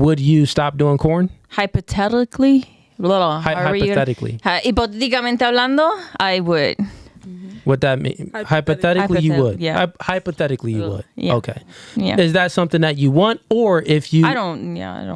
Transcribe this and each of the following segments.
would you stop doing corn? Hypothetically, hipotéticamente hablando, I would. What that mean? Hypothetically, you would. Yeah. Hypothetically, you would. Yeah. Okay. Yeah. Is that something that you want, or if you? I don't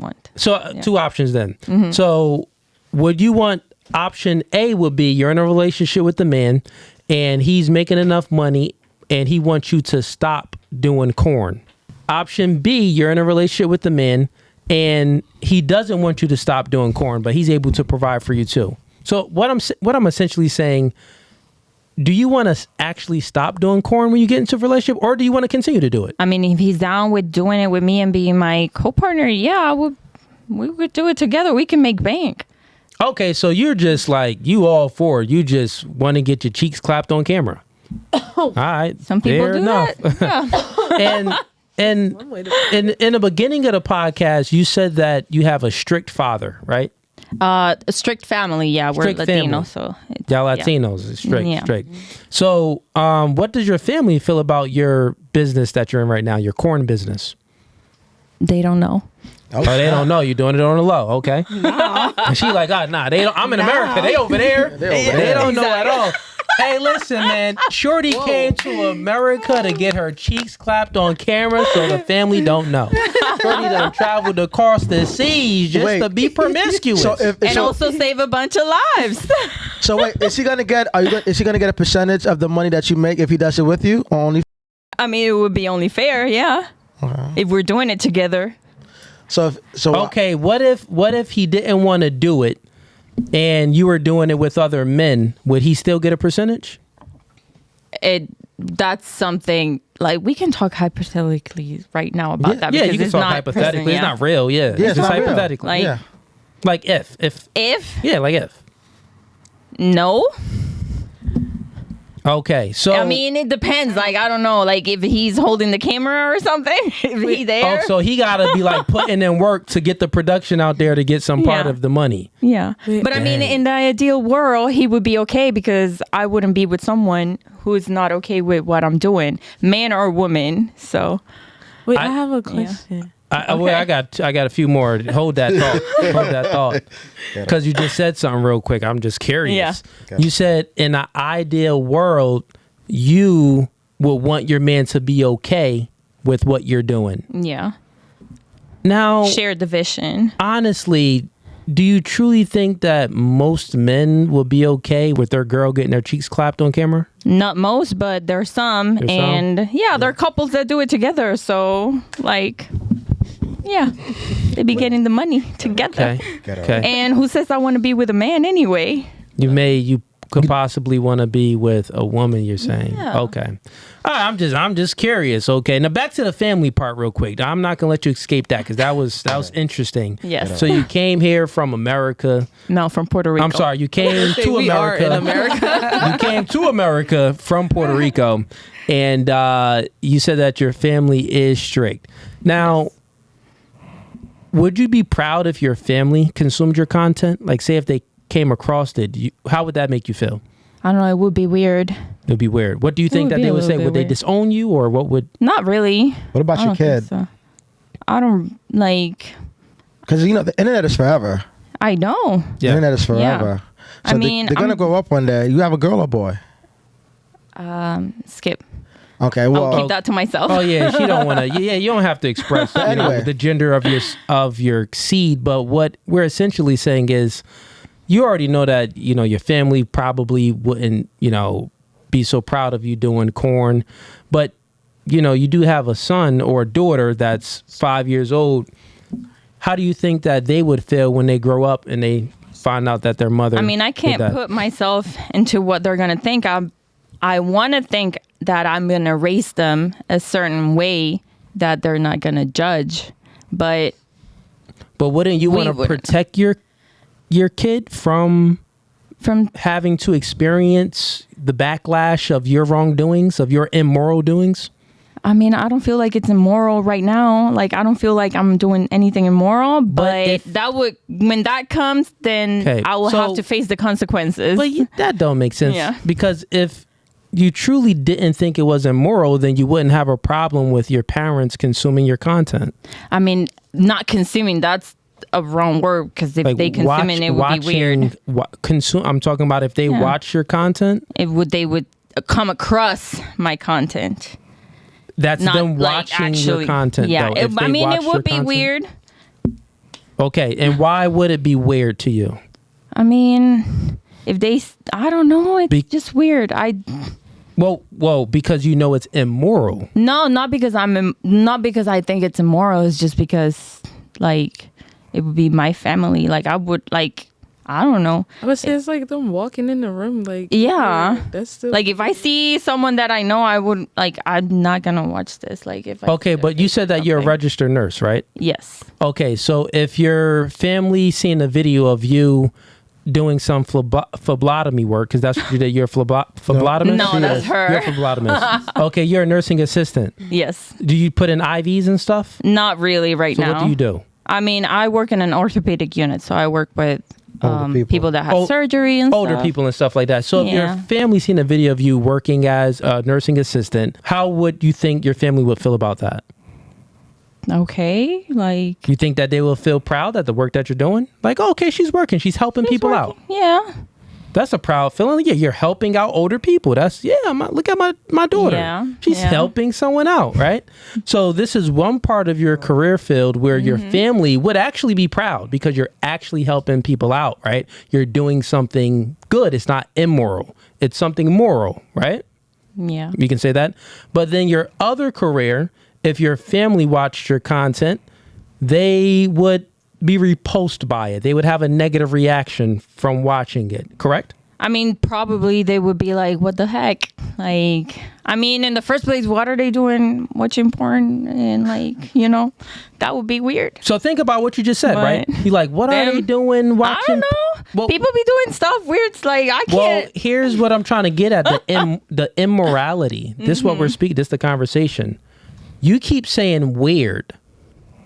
want. So two options then. So would you want option A would be you're in a relationship with the man, and he's making enough money, and he wants you to stop doing corn. Option B, you're in a relationship with the man, and he doesn't want you to stop doing corn, but he's able to provide for you too. So what I'm essentially saying. Do you want to actually stop doing corn when you get into a relationship, or do you want to continue to do it? I mean, if he's down with doing it with me and being my co-partner, yeah, we would do it together. We can make bank. Okay, so you're just like, you all for it. You just want to get your cheeks clapped on camera. All right. Some people do that. Yeah. and in the beginning of the podcast, you said that you have a strict father, right? A strict family, yeah. We're Strict Latino, family. so Y'all Latinos is strict, Yeah. strict. So, what does your family feel about your business that you're in right now, your corn business? they don't know. Oh, they don't know. You're doing it on the low, okay? And she like, they don't. I'm in America. They over there. They don't know at all. Hey, listen, man. Shorty came to America to get her cheeks clapped on camera so the family don't know. Shorty done traveled across the seas just to be promiscuous. Also save a bunch of lives. So wait, is she gonna get a percentage of the money that you make if he does it with you, or only? I mean, it would be only fair, yeah. If we're doing it together. Okay, what if he didn't want to do it and you were doing it with other men? Would he still get a percentage? That's something like we can talk hypothetically right now about that. Yeah, because you can it's talk not hypothetically. present, It's not real. Yeah, it's just not real. hypothetically. Like, if. Yeah, like if. No. Okay, so I mean, it depends. Like, I don't know. Like, if he's holding the camera or something, if he's there. Oh, so he gotta be like putting in work to get the production out there to get some part of the money. Yeah. But I mean, in the ideal world, he would be okay because I wouldn't be with someone who's not okay with what I'm doing, man or woman. So. Wait, I have a question. I got a few more. Hold that thought. Because you just said something real quick. I'm just curious. Yeah. You said in an ideal world, you would want your man to be okay with what you're doing. Yeah. Now, share the vision. Honestly, do you truly think that most men will be okay with their girl getting their cheeks clapped on camera? Not most, but there's some. There are couples that do it together. So, like, yeah, they be getting the money together. Okay. And who says I want to be with a man anyway? You could possibly want to be with a woman, you're saying. Yeah. Okay. All right, I'm just curious. Okay. Now back to the family part real quick. I'm not gonna let you escape that because that was interesting. Yes. So you came here from America. No, from Puerto Rico. I'm sorry, you came to we America. Are in America. You came to America from Puerto Rico, and you said that your family is strict. Now, would you be proud if your family consumed your content? Like, say if they came across it, how would that make you feel? I don't know. It would be weird. It would be weird. What do you think that they would say? Would they disown you, or what would? Not really. What about your kid? So. I don't like. Because the internet is forever. I know. The internet is forever. Yeah. So they're gonna grow up one day. You have a girl or boy? Skip. Okay, well, I'll keep that to myself. Oh yeah, she don't want to. Yeah, you don't have to express the gender of your seed. But what we're essentially saying is, you already know that your family probably wouldn't be so proud of you doing corn, but you do have a son or a daughter that's 5 years old. How do you think that they would feel when they grow up and they find out that their mother? I mean, I can't put myself into what they're gonna think. I want to think that I'm going to raise them a certain way that they're not going to judge. But wouldn't you want to protect your kid from having to experience the backlash of your wrongdoings, of your immoral doings? I mean, I don't feel like it's immoral right now. Like, I don't feel like I'm doing anything immoral, but when that comes, then I will have to face the consequences. But that don't make sense. Yeah. Because if you truly didn't think it was immoral, then you wouldn't have a problem with your parents consuming your content. I mean, not consuming, that's a wrong word, because if they consume it would be weird. I'm talking about if they watch your content. They would come across my content. That's not them watching your content. Yeah, though. it would be weird. Okay, and why would it be weird to you? I mean, I don't know. It's just weird. Well, because you know it's immoral. No, not because I think it's immoral. It's just because, like, it would be my family. Like, I don't know. I would say it's like them walking in the room. Like, yeah, that's still like, if I see someone that I know, I would, like, I'm not gonna watch this. Like, if okay, but you said that you're a registered nurse, right? Yes. Okay, so if your family seen a video of you doing some phlebotomy work, because that's what you did, you're a phlebotomist? No, that's her. You're a phlebotomist. Okay, you're a nursing assistant. Yes. Do you put in IVs and stuff? Not really now. So what do you do? I mean, I work in an orthopedic unit, so I work with people that have surgery and older stuff. people and stuff like that. So if your family seen a video of you working as a nursing assistant, how would you think your family would feel about that? Okay, like, you think that they will feel proud at the work that you're doing? Like, oh, okay, she's working, she's helping people out. Yeah, that's a proud feeling. Yeah, you're helping out older people. That's look at my daughter. Yeah, she's helping someone out, right? So this is one part of your career field where your family would actually be proud because you're actually helping people out, right? You're doing something good. It's not immoral. It's something moral, right? Yeah, you can say that. But then your other career, if your family watched your content, they would be repulsed by it. They would have a negative reaction from watching it, correct? I mean, probably they would be like, what the heck? Like, I mean, in the first place, what are they doing watching porn? And, like, that would be weird. So think about what you just said, right? You're like, what are they doing watching? I don't know. Well, people be doing stuff weird. It's like, I can't. Well, here's what I'm trying to get at, the immorality. This is what we're speaking. This is the conversation. You keep saying weird.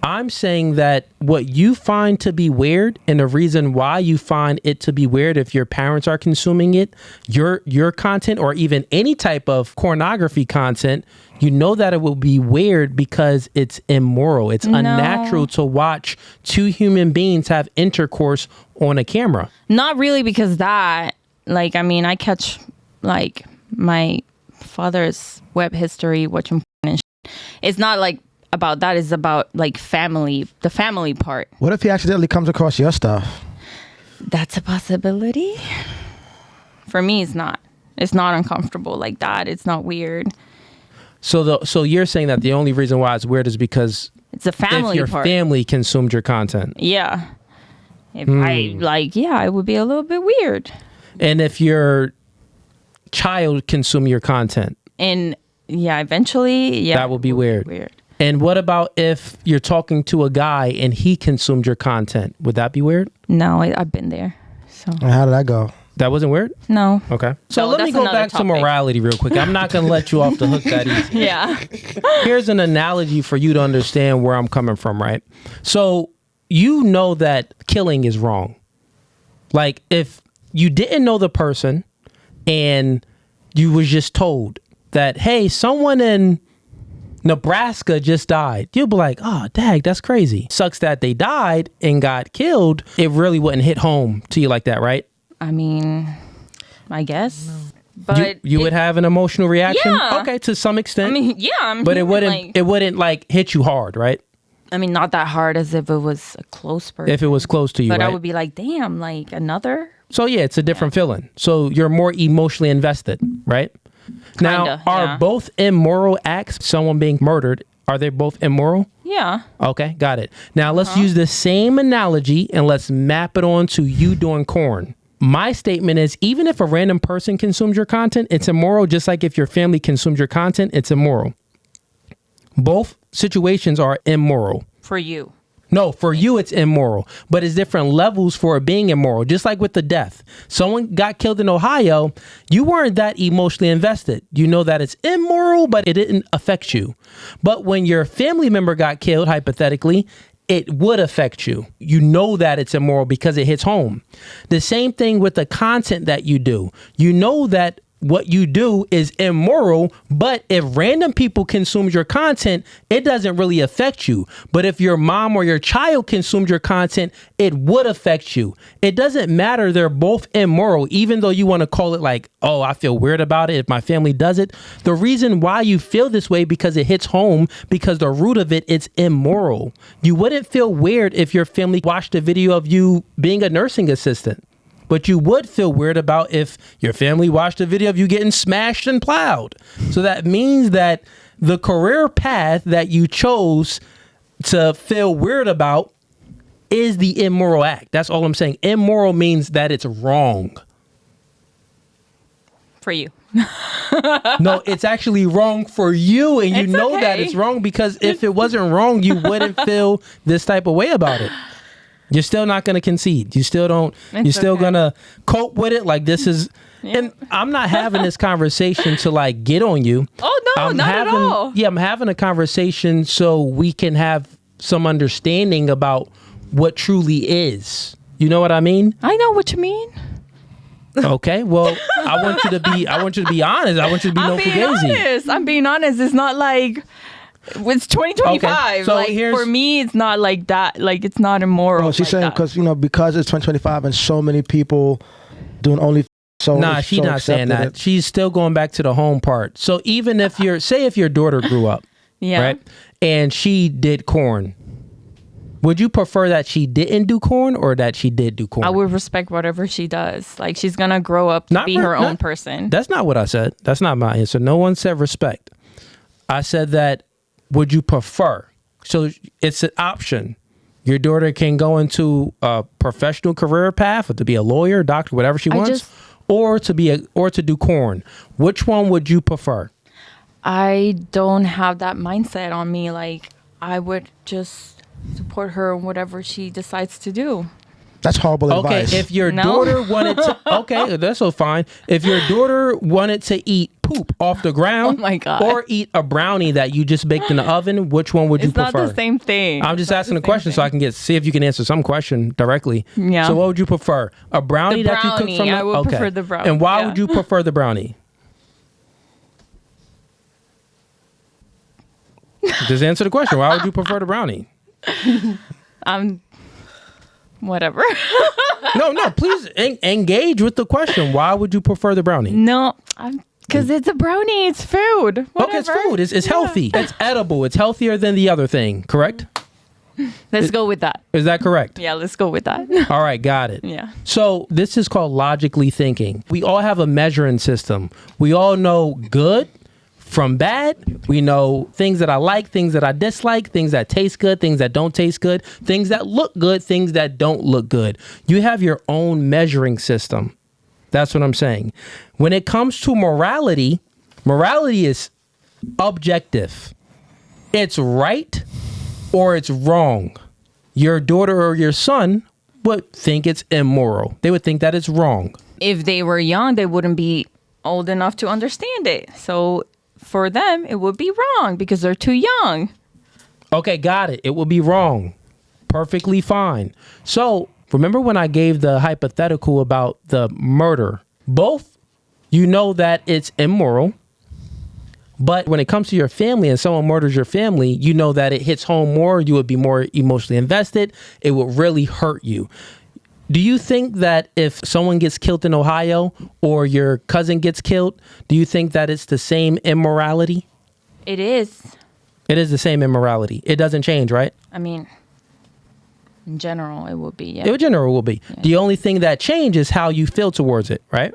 I'm saying that what you find to be weird, and the reason why you find it to be weird if your parents are consuming it, your content, or even any type of pornography content, you know that it will be weird because it's immoral. It's unnatural to watch two human beings have intercourse on a camera. Not really, because that, like, I mean, I catch, like, my father's web history watching porn and shit. It's not like about that, is about, like, the family part. What if he accidentally comes across your stuff? That's a possibility. For me, it's not uncomfortable like that. It's not weird. So you're saying that the only reason why it's weird is because it's a family if your family consumed your content. Yeah. If it would be a little bit weird. And if your child consumed your content, and eventually, that would be weird. And what about if you're talking to a guy and he consumed your content? Would that be weird? No, I've been there. So. And how did that go? That wasn't weird? No. Okay. So let me go back to morality real quick. I'm not going to let you off the hook that easy. Yeah. Here's an analogy for you to understand where I'm coming from, right? So you know that killing is wrong. Like, if you didn't know the person and you was just told that, hey, someone in Nebraska just died, you'll be like, oh, dag, that's crazy. Sucks that they died and got killed. It really wouldn't hit home to you like that, right? I mean, I guess. No. But you would have an emotional reaction? Yeah. Okay, to some extent. I mean, yeah. But it wouldn't like hit you hard, right? I mean, not that hard as if it was a close person. If it was close to you, but right? I would be like, damn, like another. So yeah, it's a different feeling. So you're more emotionally invested, right? Now, are both immoral acts, someone being murdered, are they both immoral? Yeah. Okay, got it. Now let's use the same analogy and let's map it on to you doing corn. My statement is, even if a random person consumes your content, it's immoral, just like if your family consumes your content, it's immoral. Both situations are immoral. For you. No, for you, it's immoral, but it's different levels for it being immoral. Just like with the death, someone got killed in Ohio. You weren't that emotionally invested. You know that it's immoral, but it didn't affect you. But when your family member got killed, hypothetically, it would affect you. You know that it's immoral because it hits home. The same thing with the content that you do. You know that what you do is immoral, but if random people consume your content, it doesn't really affect you. But if your mom or your child consumed your content, it would affect you. It doesn't matter. They're both immoral, even though you want to call it like, oh, I feel weird about it if my family does it. The reason why you feel this way because it hits home, because the root of it, it's immoral. You wouldn't feel weird if your family watched a video of you being a nursing assistant. But you would feel weird about if your family watched a video of you getting smashed and plowed. So that means that the career path that you chose to feel weird about is the immoral act. That's all I'm saying. Immoral means that it's wrong. For you. No, it's actually wrong for you. And you know that it's wrong because if it wasn't wrong, you wouldn't feel this type of way about it. You're still not going to concede. You still don't. You're still going to cope with it like this is. Yeah. And I'm not having this conversation to like get on you. Oh, no, not at all. Yeah, I'm having a conversation so we can have some understanding about what truly is. You know what I mean? I know what you mean. Okay, well, I want you to be honest. I want you to be no Fugazee. I'm being honest. It's not like it's 2025. Okay, so like for me, it's not like that. Like it's not immoral. Oh, she's like saying because because it's 2025 and so many people doing only. So nah, she's not saying that. She's still going back to the home part. So even if if your daughter grew up, right, and she did corn, would you prefer that she didn't do corn or that she did do corn? I would respect whatever she does. Like she's gonna grow up to be her own person. That's not what I said. That's not my answer. No one said respect. I said that. Would you prefer? So it's an option. Your daughter can go into a professional career path, or to be a lawyer, doctor, whatever she wants, or to do corn. Which one would you prefer? I don't have that mindset on me. Like I would just support her in whatever she decides to do. That's horrible advice. Okay, if your daughter wanted to, okay, that's so fine. If your daughter wanted to eat poop off the ground, oh my God, or eat a brownie that you just baked in the oven, which one would you prefer? It's not the same thing. I'm just asking a question so I can see if you can answer some question directly. Yeah. So what would you prefer? A brownie that you cook from the... I would prefer the brownie. And why would you prefer the brownie? Just answer the question. Why would you prefer the brownie? Whatever. No, please engage with the question. Why would you prefer the brownie? No, because it's a brownie. It's food. Whatever. Okay, it's food. It's healthy. It's edible. It's healthier than the other thing, correct? Let's go with that. Is that correct? Yeah, let's go with that. All right, got it. Yeah. So this is called logically thinking. We all have a measuring system. We all know good from bad. We know things that I like, things that I dislike, things that taste good, things that don't taste good, things that look good, things that don't look good. You have your own measuring system. That's what I'm saying. When it comes to morality, morality is objective. It's right or it's wrong. Your daughter or your son would think it's immoral. They would think that it's wrong. If they were young, they wouldn't be old enough to understand it. So for them, it would be wrong because they're too young. Okay, got it. It would be wrong. Perfectly fine. So remember when I gave the hypothetical about the murder? Both, you know that it's immoral. But when it comes to your family and someone murders your family, you know that it hits home more. You would be more emotionally invested. It would really hurt you. Do you think that if someone gets killed in Ohio or your cousin gets killed, do you think that it's the same immorality? It is. It is the same immorality. It doesn't change, right? I mean, in general, it will be, yeah. In general, it will be. Yeah. The only thing that changes is how you feel towards it, right?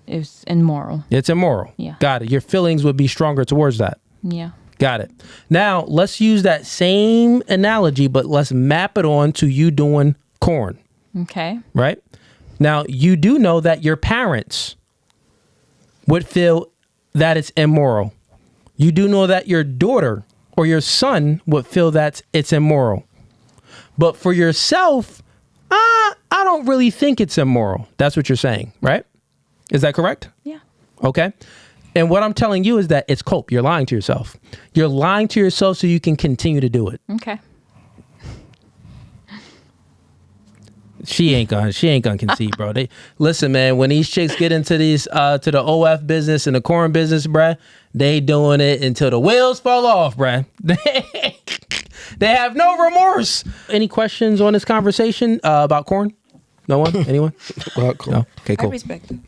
It's immoral. It's immoral. Yeah. Got it. Your feelings would be stronger towards that. Yeah. Got it. Now, let's use that same analogy, but let's map it on to you doing corn. Okay. Right? Now, you do know that your parents would feel that it's immoral. You do know that your daughter or your son would feel that it's immoral. But for yourself, I don't really think it's immoral. That's what you're saying, right? Is that correct? Yeah. Okay. And what I'm telling you is that it's cope. You're lying to yourself. You're lying to yourself so you can continue to do it. Okay. She ain't gonna concede, bro. Listen, man, when these chicks get into these to the OF business and the corn business, bruh, they doing it until the wheels fall off, bruh. They have no remorse. Any questions on this conversation about corn? No one? Anyone? Well, cool. No? Okay, cool. I respect that.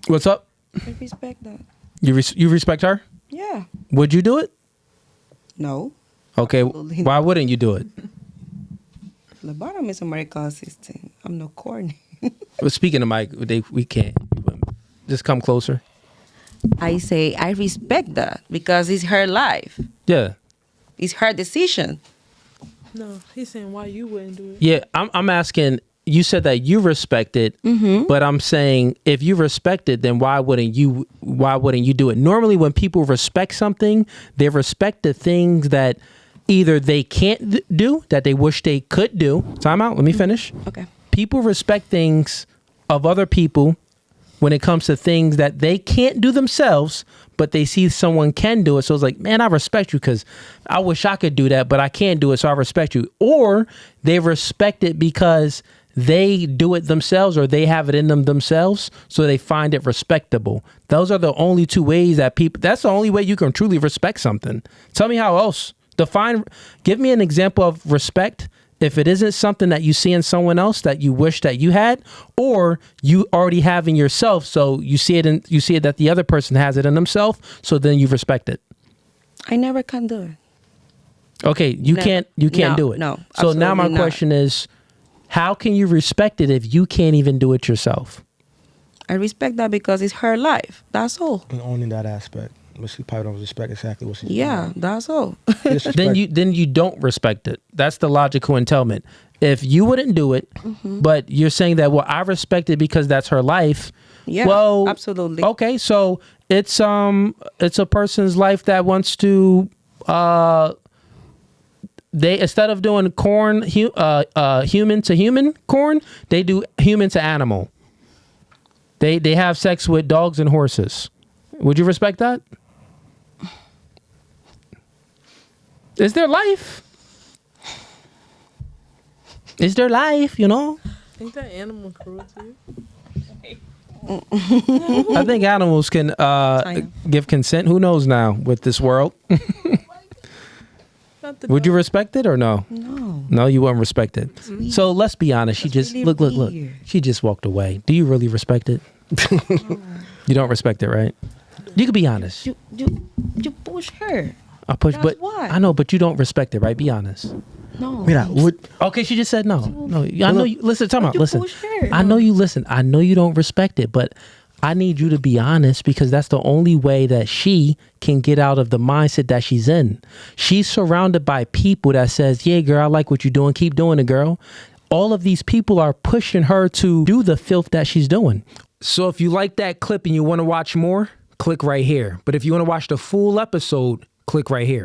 What's up? I respect that. You respect her? Yeah. Would you do it? No. Okay, Absolutely why wouldn't you do it? The bottom is American system. I'm no corny. Well, speaking of Mike, we can't. Just come closer. I say I respect that because it's her life. Yeah. It's her decision. No, he's saying why you wouldn't do it. Yeah, I'm asking, you said that you respect it, but I'm saying if you respect it, then why wouldn't you do it? Normally when people respect something, they respect the things that either they can't do, that they wish they could do. Time out, let me finish. Okay. People respect things of other people when it comes to things that they can't do themselves, but they see someone can do it. So it's like, man, I respect you because I wish I could do that, but I can't do it, so I respect you. Or they respect it because they do it themselves or they have it in them themselves, so they find it respectable. Those are the only two ways that that's the only way you can truly respect something. Tell me how else. Give me an example of respect if it isn't something that you see in someone else that you wish that you had, or you already have in yourself, so you see it that the other person has it in themselves, so then you respect it. I never can do it. Okay, you can't do it. No. So now my absolutely not. question is, how can you respect it if you can't even do it yourself? I respect that because it's her life. That's all. And only that aspect. But she probably don't respect exactly what she's Yeah, doing. that's all. Then you don't respect it. That's the logical entailment. If you wouldn't do it, but you're saying that, well, I respect it because that's her life. Yeah, well, absolutely. Okay, so it's a person's life that wants to they, instead of doing corn human to human corn, they do human to animal. They have sex with dogs and horses. Would you respect that? Is their life? Is their life, you know? Ain't that animal cruelty? I think animals can give consent. Who knows now with this world? Would you respect it or no? No. No, you wouldn't respect it. So let's be honest. She just really look. weird. She just walked away. Do you really respect it? You don't respect it, right? You can be honest. You push her. I push, That's but why. I know, but you don't respect it, right? Be honest. No. Mira, Okay, she just said no. No, I know you. Listen, time out. you Listen, push her? I know you listen. I know you don't respect it, but I need you to be honest because that's the only way that she can get out of the mindset that she's in. She's surrounded by people that says, "Yeah, girl, I like what you're doing. Keep doing it, girl." All of these people are pushing her to do the filth that she's doing. So if you like that clip and you want to watch more, click right here. But if you want to watch the full episode, click right here.